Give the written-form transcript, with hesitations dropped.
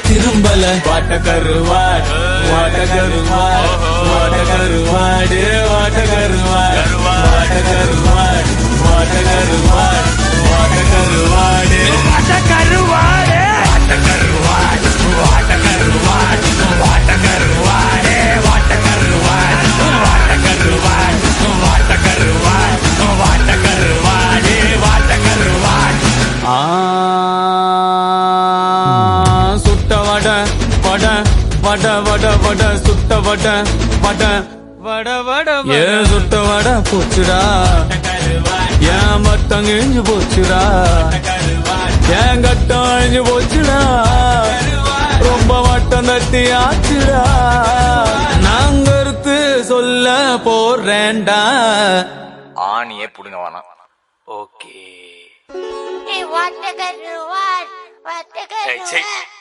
திரும்பல வாட்ட கருவாடு வாட்ட கருவாடு வாட்ட கருவாடு வாட்ட கருவாடு வாட்ட கருவாடு வாட்ட கருவாடு வாட்ட கருவாடு வாட்ட கருவாடு வாட்ட கருவாடு வாட்ட கருவாடு வாட்ட கருவாடு வாட்ட கருவாடு வாட்ட கருவாடு வாட்ட கருவாடு வாட்ட கருவாடு வாட்ட கருவாடு சுட்ட வட வட வட வட வட சுட்ட வட வட வட வட ஏ சுட்ட வட போச்சுடா ஏன் மத்தம் கிழிஞ்சு போச்சுடா ஏன் கட்டம் அழிஞ்சு போச்சுடா ரொம்ப வட்டம் தட்டி ஆச்சுடா நாங்க கருத்து சொல்ல போறேன்டா ஆணியே புடுங்க வேணாம். Okay What the good what the good